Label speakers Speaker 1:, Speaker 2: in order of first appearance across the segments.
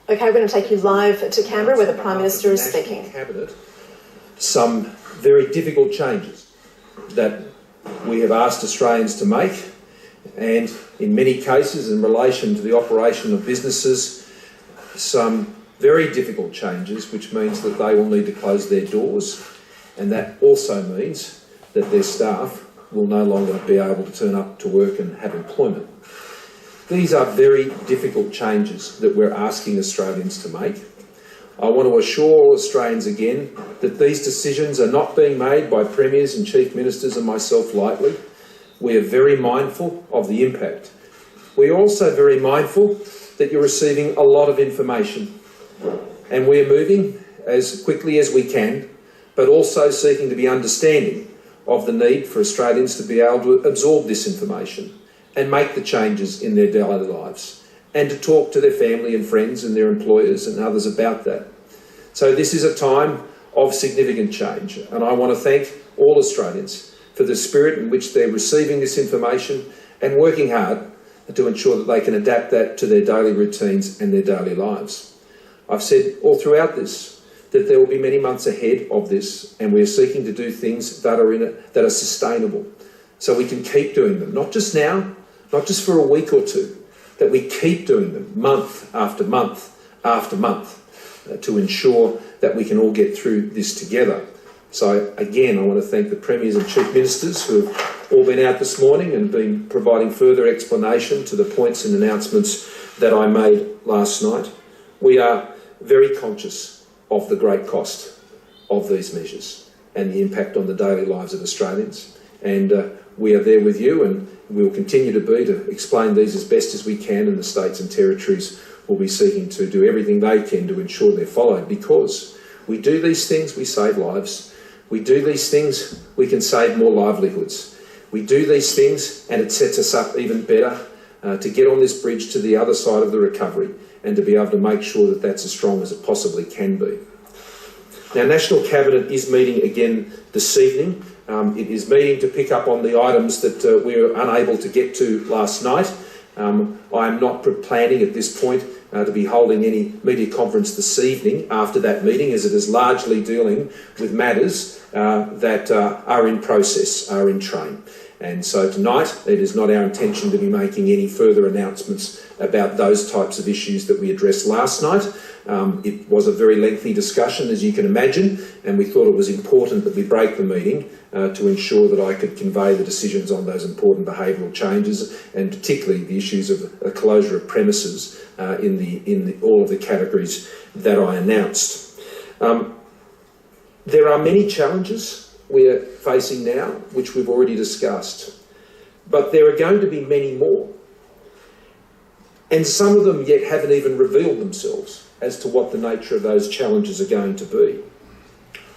Speaker 1: Okay, we're going to take you live to Canberra where the Prime Minister is speaking.
Speaker 2: Cabinet, some very difficult changes that we have asked Australians to make, and in many cases in relation to the operation of businesses, some very difficult changes, which means that they will need to close their doors, and that also means that their staff will no longer be able to turn up to work and have employment. These are very difficult changes that we're asking Australians to make. I want to assure all Australians again that these decisions are not being made by Premiers and Chief Ministers and myself lightly. We are very mindful of the impact. We are also very mindful that you're receiving a lot of information, and we're moving as quickly as we can, but also seeking to be understanding of the need for Australians to be able to absorb this information and make the changes in their daily lives, and to talk to their family and friends and their employers and others about that. So this is a time of significant change, and I want to thank all Australians for the spirit in which they're receiving this information and working hard to ensure that they can adapt that to their daily routines and their daily lives. I've said all throughout this that there will be many months ahead of this, and we are seeking to do things that are sustainable, so we can keep doing them, not just now, not just for a week or two, that we keep doing them month after month after month to ensure that we can all get through this together. So again, I want to thank the Premiers and Chief Ministers who have all been out this morning and been providing further explanation to the points and announcements that I made last night. We are very conscious of the great cost of these measures and the impact on the daily lives of Australians, and we are there with you, and we will continue to explain these as best as we can, and the states and territories will be seeking to do everything they can to ensure they're followed, because we do these things, we save lives. We do these things, we can save more livelihoods. We do these things and it sets us up even better to get on this bridge to the other side of the recovery and to be able to make sure that that's as strong as it possibly can be. Now, National Cabinet is meeting again this evening. It is meeting to pick up on the items that we were unable to get to last night. I am not planning at this point to be holding any media conference this evening after that meeting, as it is largely dealing with matters that are in process, are in train. And so tonight it is not our intention to be making any further announcements about those types of issues that we addressed last night. It was a very lengthy discussion, as you can imagine, and we thought it was important that we break the meeting to ensure that I could convey the decisions on those important behavioural changes, and particularly the issues of a closure of premises in all of the categories that I announced. There are many challenges we are facing now, which we've already discussed, but there are going to be many more. And some of them yet haven't even revealed themselves as to what the nature of those challenges are going to be.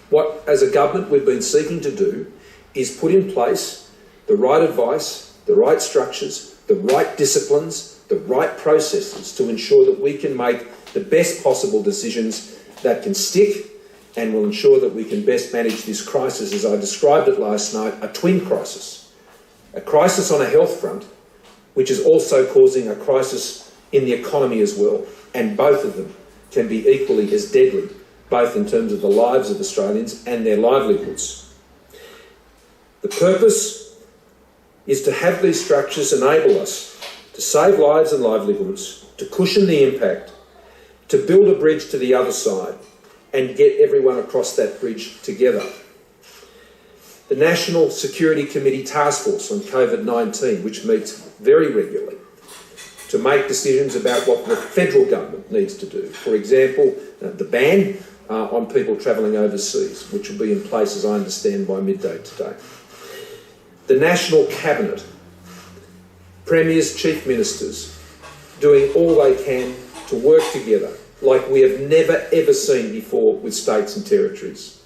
Speaker 2: What, as a government, we've been seeking to do is put in place the right advice, the right structures, the right disciplines, the right processes to ensure that we can make the best possible decisions that can stick and will ensure that we can best manage this crisis, as I described it last night, a twin crisis. A crisis on a health front, which is also causing a crisis in the economy as well, and both of them can be equally as deadly, both in terms of the lives of Australians and their livelihoods. The purpose is to have these structures enable us to save lives and livelihoods, to cushion the impact, to build a bridge to the other side, and get everyone across that bridge together. The National Security Committee Task Force on COVID-19, which meets very regularly to make decisions about what the federal government needs to do. For example, the ban on people travelling overseas, which will be in place, as I understand, by midday today. The National Cabinet, Premiers, Chief Ministers, doing all they can to work together like we have never ever seen before with states and territories.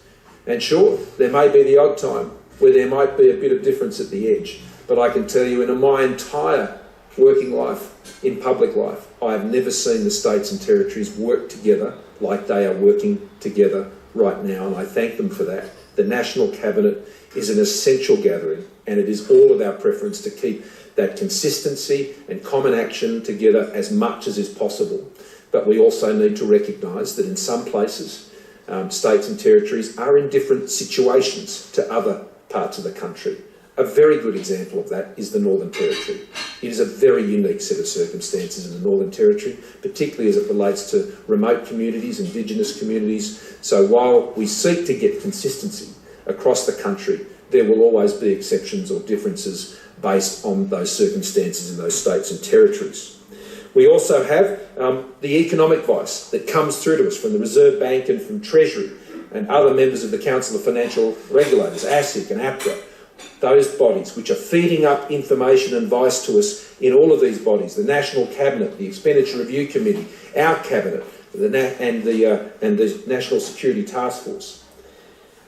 Speaker 2: And sure, there may be the odd time where there might be a bit of difference at the edge, but I can tell you in my entire working life, in public life, I have never seen the states and territories work together like they are working together right now, and I thank them for that. The National Cabinet is an essential gathering, and it is all of our preference to keep that consistency and common action together as much as is possible. but we also need to recognise that in some places, states and territories are in different situations to other parts of the country. A very good example of that is the Northern Territory. It is a very unique set of circumstances in the Northern Territory, particularly as it relates to remote communities, Indigenous communities. So while we seek to get consistency across the country, there will always be exceptions or differences based on those circumstances in those states and territories. We also have the economic advice that comes through to us from the Reserve Bank and from Treasury and other members of the Council of Financial Regulators, ASIC and APRA, those bodies which are feeding up information and advice to us in all of these bodies, the National Cabinet, the Expenditure Review Committee, our Cabinet, and the National Security Task Force.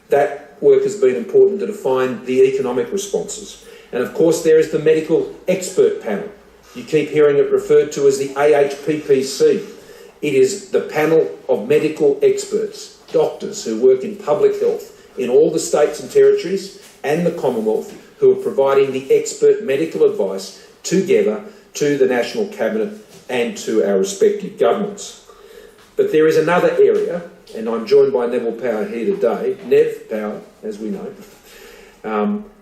Speaker 2: That work has been important to define the economic responses. And of course there is the Medical Expert Panel. You keep hearing it referred to as the AHPPC. It is the panel of medical experts, doctors who work in public health in all the states and territories and the Commonwealth, who are providing the expert medical advice together to the National Cabinet and to our respective governments. But there is another area, and I'm joined by Neville Power here today, Nev Power, as we know,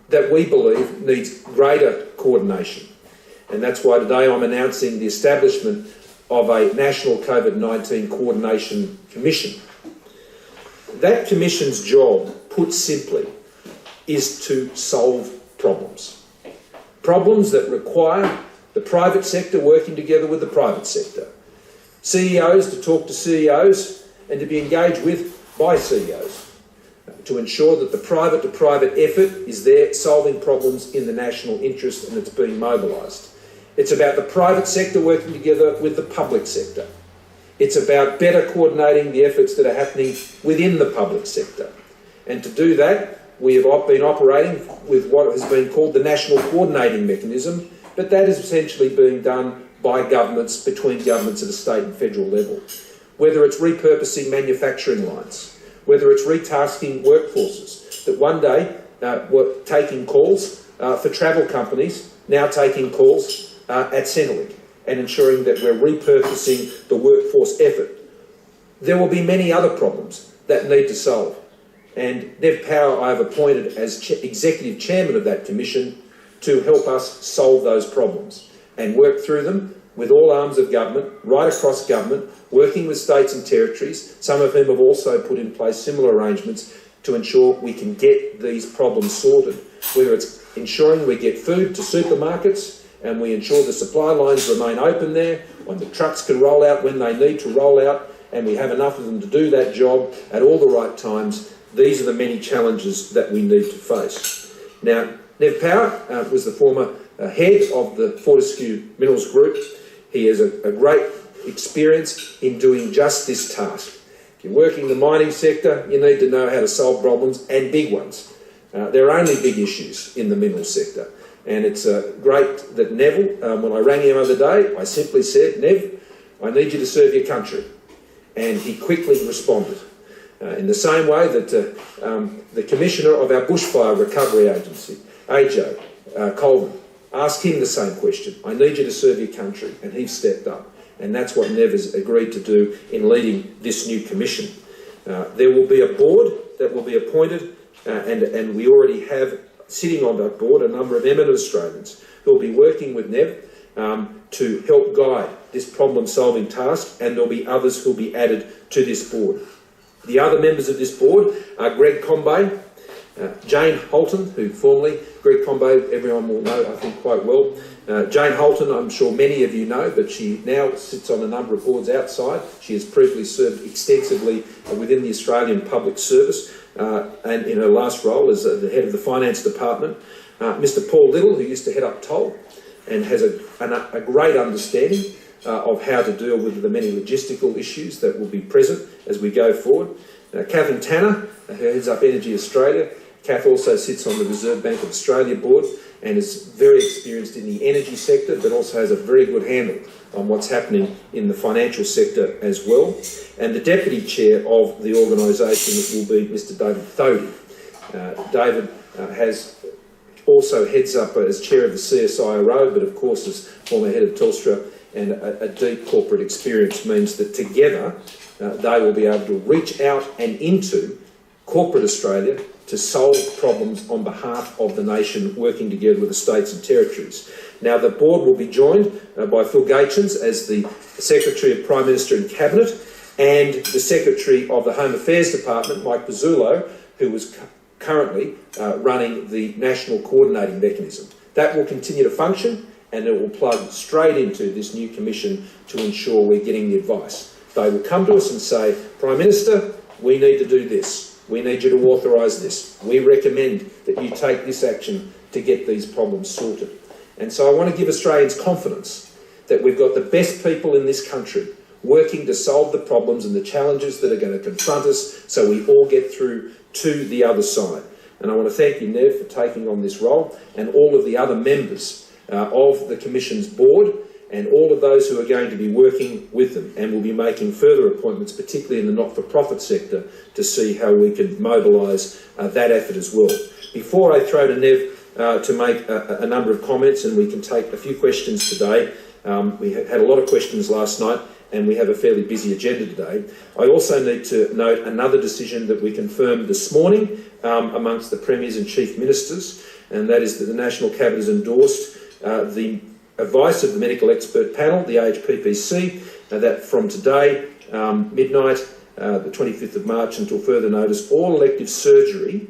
Speaker 2: that we believe needs greater coordination. And that's why today I'm announcing the establishment of a National COVID-19 Coordination Commission. That commission's job, put simply, is to solve problems. Problems that require the private sector working together with the private sector. CEOs to talk to CEOs and to be engaged with by CEOs. To ensure that the private-to-private effort is there solving problems in the national interest and it's being mobilised. It's about the private sector working together with the public sector. It's about better coordinating the efforts that are happening within the public sector. And to do that, we have been operating with what has been called the National Coordinating Mechanism, but that is essentially being done by governments, between governments at a state and federal level. Whether it's repurposing manufacturing lines, whether it's retasking workforces, that one day were taking calls for travel companies, now taking calls at Centrelink, and ensuring that we're repurposing the workforce effort. There will be many other problems that need to solve. And Nev Power I have appointed as Executive Chairman of that Commission to help us solve those problems and work through them with all arms of government, right across government, working with states and territories, some of whom have also put in place similar arrangements to ensure we can get these problems sorted, whether it's ensuring we get food to supermarkets and we ensure the supply lines remain open there, when the trucks can roll out when they need to roll out, and we have enough of them to do that job at all the right times. These are the many challenges that we need to face. Now, Nev Power was the former head of the Fortescue Minerals Group. He has a great experience in doing just this task. If you're working in the mining sector, you need to know how to solve problems, and big ones. There are only big issues in the minerals sector. And it's great that Neville, when I rang him the other day, I simply said, Nev, I need you to serve your country. And he quickly responded. In the same way that the Commissioner of our Bushfire Recovery Agency, AJ Colvin, asked him the same question. I need you to serve your country. And he stepped up. And that's what Nev has agreed to do in leading this new commission. There will be a board that will be appointed, and we already have sitting on that board a number of eminent Australians who will be working with Nev to help guide this problem-solving task, and there'll be others who will be added to this board. The other members of this board are Greg Combay, Jane Holton, who formerly, Greg Combay, everyone will know, I think, quite well. Jane Holton, I'm sure many of you know, but she now sits on a number of boards outside. She has previously served extensively within the Australian Public Service, and in her last role as the head of the Finance Department. Mr Paul Little, who used to head up Toll, and has a great understanding of how to deal with the many logistical issues that will be present as we go forward. Catherine Tanner, who heads up Energy Australia. Kath also sits on the Reserve Bank of Australia board and is very experienced in the energy sector, but also has a very good handle on what's happening in the financial sector as well. And the Deputy Chair of the organisation will be Mr David Thodey. David has also heads up as chair of the CSIRO, but of course as former head of Telstra, and a deep corporate experience means that together they will be able to reach out and into corporate Australia to solve problems on behalf of the nation, working together with the states and territories. Now, the board will be joined by Phil Gaetjens as the Secretary of Prime Minister and Cabinet, and the Secretary of the Home Affairs Department, Mike Pizzullo, who was currently running the National Coordinating Mechanism. That will continue to function, and it will plug straight into this new commission to ensure we're getting the advice. They will come to us and say, Prime Minister, we need to do this. We need you to authorise this. We recommend that you take this action to get these problems sorted. And so I want to give Australians confidence that we've got the best people in this country working to solve the problems and the challenges that are going to confront us so we all get through to the other side. And I want to thank you, Nev, for taking on this role, and all of the other members of the Commission's board, and all of those who are going to be working with them, and will be making further appointments, particularly in the not-for-profit sector, to see how we can mobilise that effort as well. Before I throw to Nev to make a number of comments, and we can take a few questions today, we had a lot of questions last night, and we have a fairly busy agenda today. I also need to note another decision that we confirmed this morning amongst the Premiers and Chief Ministers, and that is that the National Cabinet has endorsed the advice of the medical expert panel, the AHPPC, that from today, midnight, the 25th of March, until further notice, all elective surgery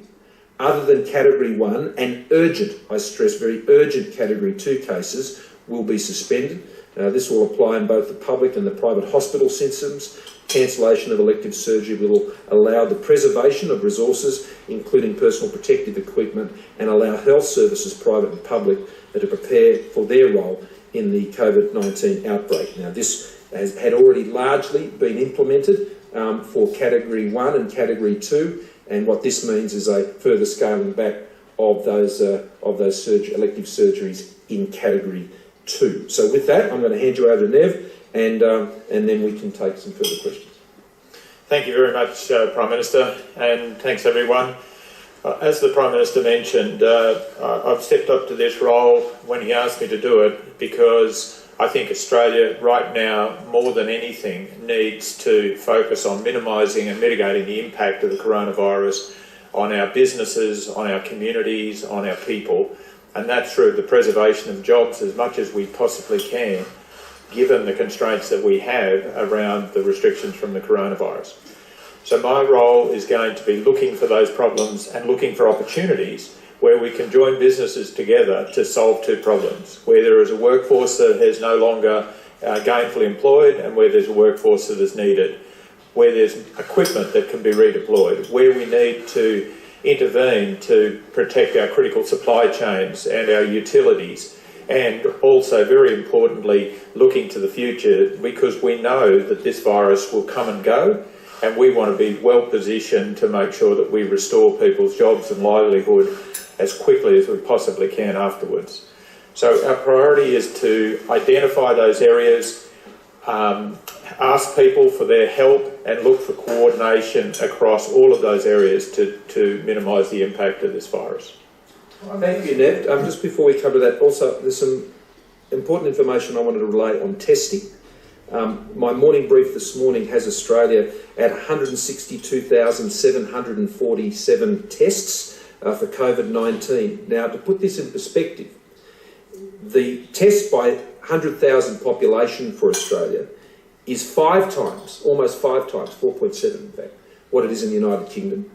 Speaker 2: other than Category 1 and urgent, I stress very urgent Category 2 cases will be suspended. This will apply in both the public and the private hospital systems. Cancellation of elective surgery will allow the preservation of resources, including personal protective equipment, and allow health services, private and public, to prepare for their role in the COVID-19 outbreak. Now, this had already largely been implemented for Category 1 and Category 2, and what this means is a further scaling back of those elective surgeries in Category 2. So with that, I'm going to hand you over to Nev, and then we can take some further questions.
Speaker 3: Thank you very much, Prime Minister, and thanks everyone. As the Prime Minister mentioned, I've stepped up to this role when he asked me to do it because I think Australia right now, more than anything, needs to focus on minimising and mitigating the impact of the coronavirus on our businesses, on our communities, on our people, and that's through the preservation of jobs as much as we possibly can, given the constraints that we have around the restrictions from the coronavirus. So my role is going to be looking for those problems and looking for opportunities where we can join businesses together to solve two problems, where there is a workforce that is no longer gainfully employed and where there's a workforce that is needed, where there's equipment that can be redeployed, where we need to intervene to protect our critical supply chains and our utilities, and also, very importantly, looking to the future, because we know that this virus will come and go, and we want to be well positioned to make sure that we restore people's jobs and livelihood as quickly as we possibly can afterwards. So our priority is to identify those areas, ask people for their help, and look for coordination across all of those areas to minimise the impact of this virus.
Speaker 2: Thank you, Ned. Just before we cover that, also there's some important information I wanted to relay on testing. My morning brief this morning has Australia at 162,747 tests for COVID-19. Now, to put this in perspective, the test by 100,000 population for Australia is 5 times, almost 5 times, 4.7 in fact, what it is in the United Kingdom.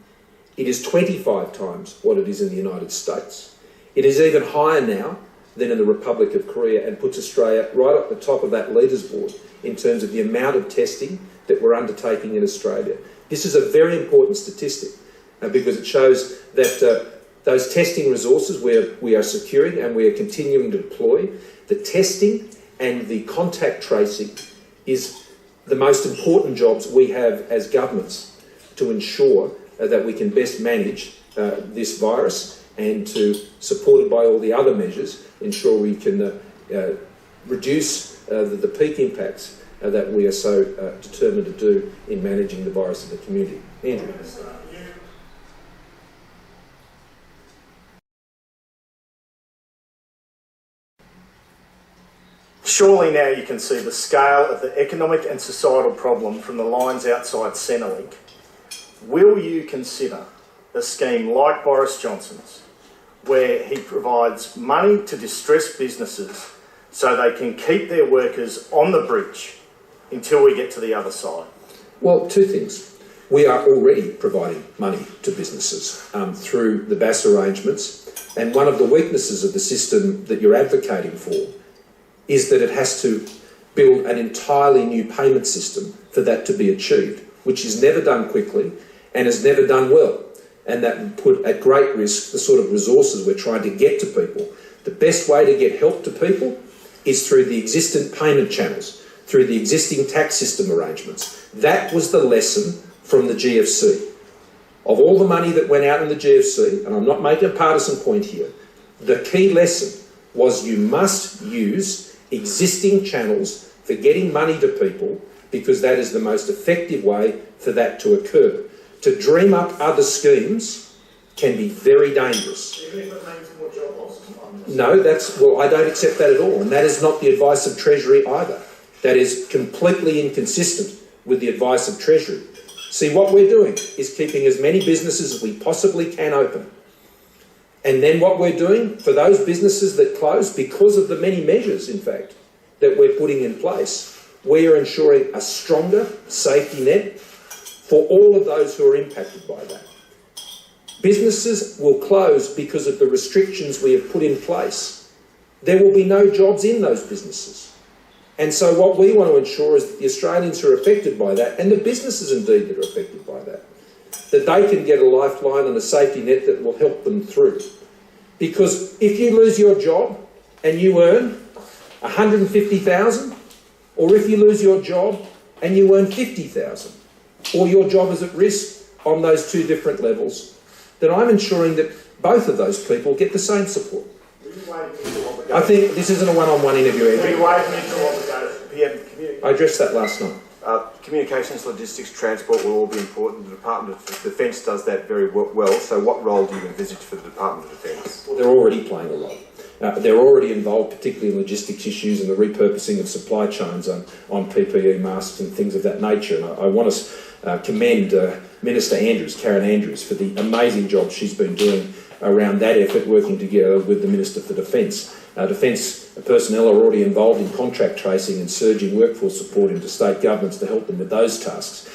Speaker 2: It is 25 times what it is in the United States. It is even higher now than in the Republic of Korea, and puts Australia right up the top of that leaderboard in terms of the amount of testing that we're undertaking in Australia. This is a very important statistic because it shows that those testing resources we are securing and we are continuing to deploy. The testing and the contact tracing is the most important jobs we have as governments to ensure that we can best manage this virus, and to, supported by all the other measures, ensure we can reduce the peak impacts that we are so determined to do in managing the virus in the community. Andrew.
Speaker 4: Surely now you can see the scale of the economic and societal problem from the lines outside Centrelink. Will you consider a scheme like Boris Johnson's, where he provides money to distressed businesses so they can keep their workers on the bridge until we get to the other side?
Speaker 2: Well, two things. We are already providing money to businesses through the BAS arrangements, and one of the weaknesses of the system that you're advocating for is that it has to build an entirely new payment system for that to be achieved, which is never done quickly and is never done well. And that would put at great risk the sort of resources we're trying to get to people. The best way to get help to people is through the existing payment channels, through the existing tax system arrangements. That was the lesson from the GFC. Of all the money that went out in the GFC, and I'm not making a partisan point here, the key lesson was you must use existing channels for getting money to people, because that is the most effective way for that to occur. To dream up other schemes can be very dangerous.
Speaker 4: Even if it means more job losses?
Speaker 2: No, well, I don't accept that at all, and that is not the advice of Treasury either. That is completely inconsistent with the advice of Treasury. See, what we're doing is keeping as many businesses as we possibly can open. And then what we're doing for those businesses that close, because of the many measures, in fact, that we're putting in place, we are ensuring a stronger safety net for all of those who are impacted by that. Businesses will close because of the restrictions we have put in place. There will be no jobs in those businesses. And so what we want to ensure is that the Australians who are affected by that, and the businesses indeed that are affected by that they can get a lifeline and a safety net that will help them through. Because if you lose your job and you earn $150,000, or if you lose your job and you earn $50,000, or your job is at risk on those two different levels, then I'm ensuring that both of those people get the same support. I think this isn't a one-on-one interview, Andrew. I addressed that last night.
Speaker 5: Communications, logistics, transport will all be important. The Department of Defence does that very well. So what role do you envisage for the Department of Defence?
Speaker 2: They're already playing a role. They're already involved, particularly in logistics issues and the repurposing of supply chains on PPE masks and things of that nature. And I want to commend Minister Andrews, Karen Andrews, for the amazing job she's been doing around that effort, working together with the Minister for Defence. Defence personnel are already involved in contract tracing and surging workforce support into state governments to help them with those tasks.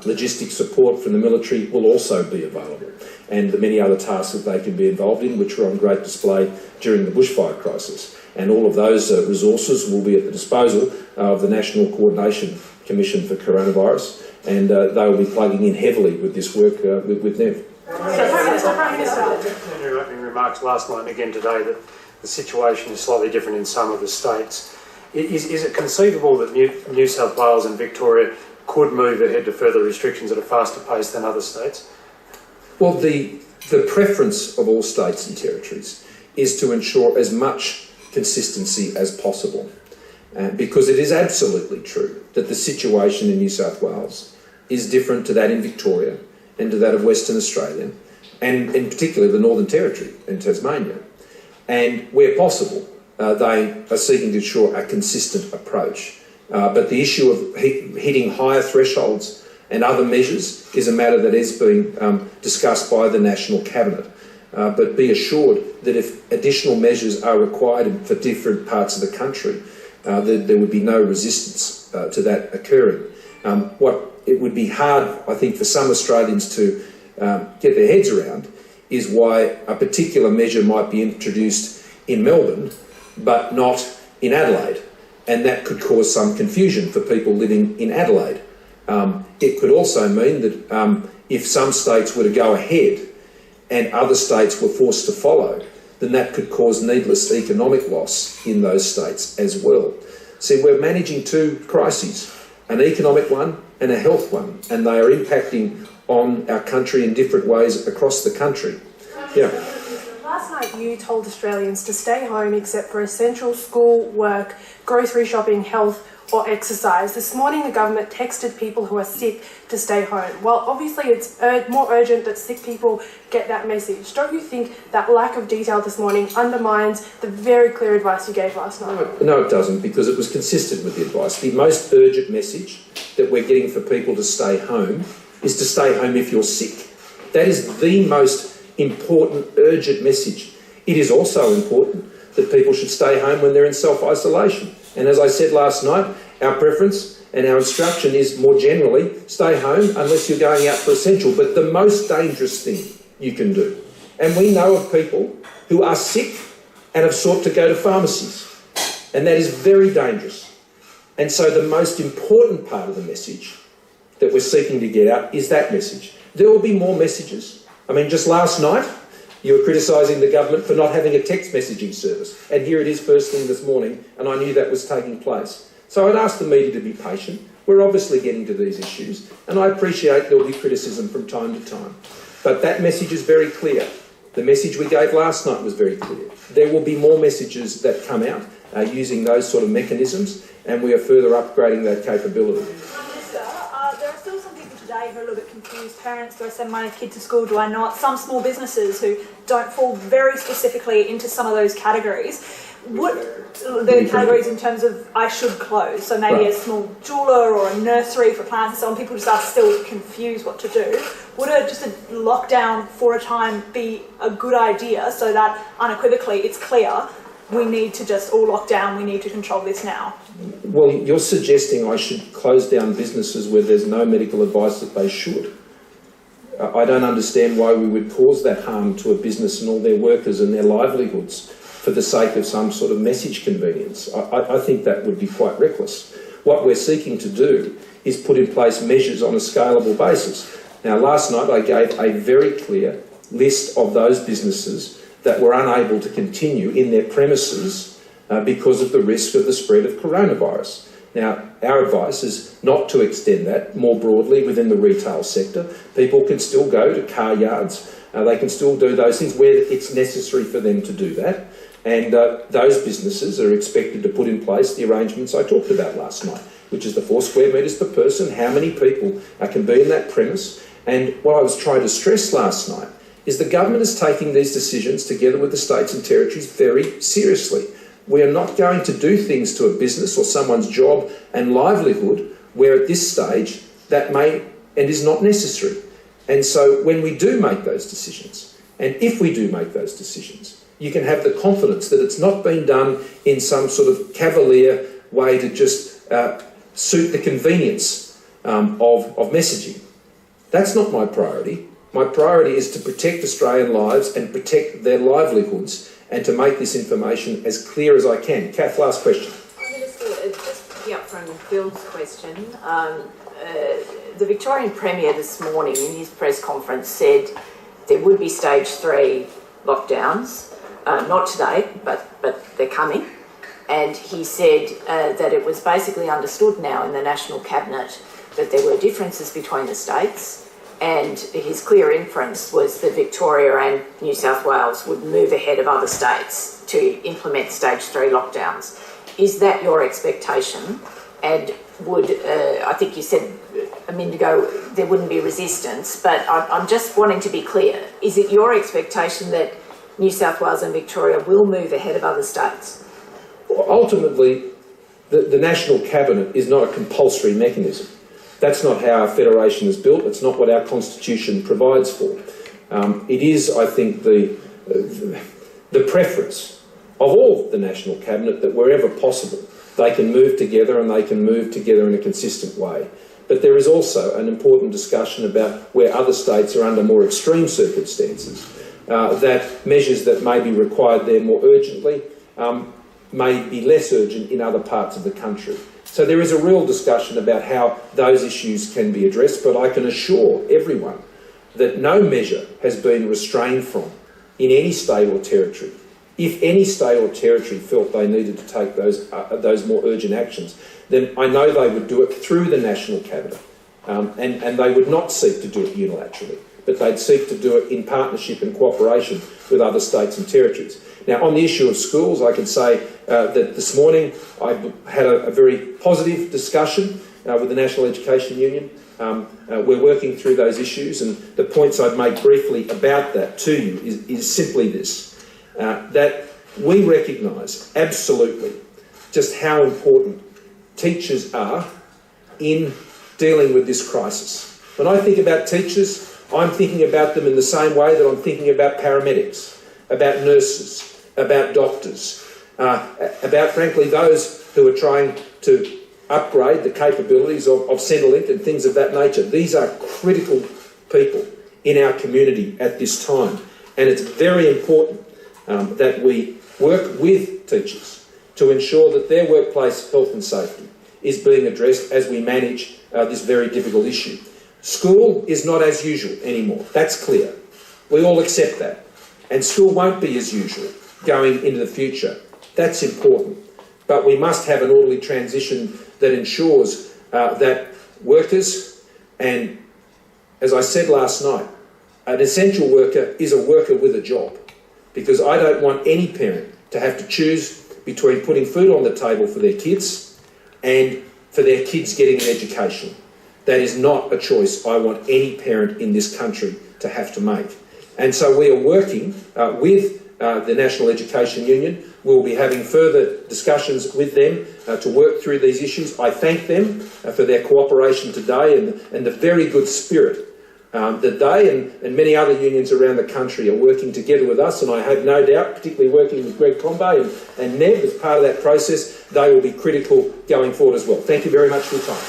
Speaker 2: Logistics support from the military will also be available, and the many other tasks that they can be involved in, which were on great display during the bushfire crisis. And all of those resources will be at the disposal of the National Coordination Commission for Coronavirus, and they will be plugging in heavily with this work with Nev.
Speaker 6: In your opening remarks last night and again today that the situation is slightly different in some of the states. Is it conceivable that New South Wales and Victoria could move ahead to further restrictions at a faster pace than other states?
Speaker 2: Well, the preference of all states and territories is to ensure as much consistency as possible, because it is absolutely true that the situation in New South Wales is different to that in Victoria and to that of Western Australia, and in particular the Northern Territory and Tasmania. And where possible, they are seeking to ensure a consistent approach. But the issue of hitting higher thresholds and other measures is a matter that is being discussed by the National Cabinet. But be assured that if additional measures are required for different parts of the country, there would be no resistance to that occurring. What it would be hard, I think, for some Australians to get their heads around is why a particular measure might be introduced in Melbourne but not in Adelaide, and that could cause some confusion for people living in Adelaide. It could also mean that if some states were to go ahead and other states were forced to follow, then that could cause needless economic loss in those states as well. See, we're managing two crises, an economic one and a health one, and they are impacting on our country in different ways across the country. Yeah.
Speaker 7: Last night night you told Australians to stay home except for essential school, work, grocery shopping, health or exercise. This morning the government texted people who are sick to stay home. Well, obviously it's more urgent that sick people get that message. Don't you think that lack of detail this morning undermines the very clear advice you gave last night?
Speaker 2: No, it doesn't, because it was consistent with the advice. The most urgent message that we're getting for people to stay home is to stay home if you're sick. That is the most important, urgent message. It is also important that people should stay home when they're in self-isolation. And as I said last night, our preference and our instruction is more generally, stay home unless you're going out for essential. But the most dangerous thing you can do, and we know of people who are sick and have sought to go to pharmacies, and that is very dangerous. And so the most important part of the message that we're seeking to get out is that message. There will be more messages. I mean, just last night, you were criticising the government for not having a text messaging service. And here it is first thing this morning, and I knew that was taking place. So I'd ask the media to be patient. We're obviously getting to these issues, and I appreciate there'll be criticism from time to time. But that message is very clear. The message we gave last night was very clear. There will be more messages that come out using those sort of mechanisms, and we are further upgrading that capability.
Speaker 8: There are still some people today who are a little bit confused. Parents, do I send my kid to school, do I not? Some small businesses who don't fall very specifically into some of those categories. What the categories in terms of I should close? So maybe a small jeweller or a nursery for plants and so on. People just are still confused what to do. Would just a lockdown for a time be a good idea so that unequivocally it's clear we need to just all lock down, we need to control this now?
Speaker 2: Well, you're suggesting I should close down businesses where there's no medical advice that they should. I don't understand why we would cause that harm to a business and all their workers and their livelihoods for the sake of some sort of message convenience. I think that would be quite reckless. What we're seeking to do is put in place measures on a scalable basis. Now, last night I gave a very clear list of those businesses that were unable to continue in their premises because of the risk of the spread of coronavirus. Now, our advice is not to extend that more broadly within the retail sector. People can still go to car yards, they can still do those things where it's necessary for them to do that. And those businesses are expected to put in place the arrangements I talked about last night, which is the 4 square metres per person, how many people can be in that premise. And what I was trying to stress last night is the government is taking these decisions together with the states and territories very seriously. We are not going to do things to a business or someone's job and livelihood where at this stage that may and is not necessary. And so when we do make those decisions, and if we do make those decisions, you can have the confidence that it's not been done in some sort of cavalier way to just suit the convenience of messaging. That's not my priority. My priority is to protect Australian lives and protect their livelihoods and to make this information as clear as I can. Kath, last question.
Speaker 9: Minister, just picking up from Phil's question, the Victorian Premier this morning in his press conference said there would be stage 3 lockdowns, not today, but they're coming. And he said that it was basically understood now in the National Cabinet that there were differences between the states, and his clear inference was that Victoria and New South Wales would move ahead of other states to implement stage 3 lockdowns. Is that your expectation? And would, I think you said a minute ago, there wouldn't be resistance, but I'm just wanting to be clear. Is it your expectation that New South Wales and Victoria will move ahead of other states?
Speaker 2: Well, ultimately, the National Cabinet is not a compulsory mechanism. That's not how our federation is built. It's not what our constitution provides for. It is, I think, the preference of all the National Cabinet that wherever possible they can move together and they can move together in a consistent way. But there is also an important discussion about where other states are under more extreme circumstances, that measures that may be required there more urgently may be less urgent in other parts of the country. So there is a real discussion about how those issues can be addressed, but I can assure everyone that no measure has been restrained from in any state or territory. If any state or territory felt they needed to take those more urgent actions, then I know they would do it through the National Cabinet, and they would not seek to do it unilaterally. but they'd seek to do it in partnership and cooperation with other states and territories. Now, on the issue of schools, I can say that this morning I had a very positive discussion with the National Education Union. We're working through those issues, and the points I'd make briefly about that to you is simply this, that we recognise absolutely just how important teachers are in dealing with this crisis. When I think about teachers, I'm thinking about them in the same way that I'm thinking about paramedics, about nurses, about doctors, about, frankly, those who are trying to upgrade the capabilities of Centrelink and things of that nature. These are critical people in our community at this time, and it's very important that we work with teachers to ensure that their workplace health and safety is being addressed as we manage this very difficult issue. School is not as usual anymore. That's clear. We all accept that. And school won't be as usual going into the future. That's important. But we must have an orderly transition that ensures that workers, and as I said last night, an essential worker is a worker with a job, because I don't want any parent to have to choose between putting food on the table for their kids and for their kids getting an education. That is not a choice I want any parent in this country to have to make. And so we are working with the National Education Union. We'll be having further discussions with them to work through these issues. I thank them for their cooperation today and the very good spirit that they and many other unions around the country are working together with us, and I have no doubt, particularly working with Greg Combe and Neb as part of that process, they will be critical going forward as well. Thank you very much for your time.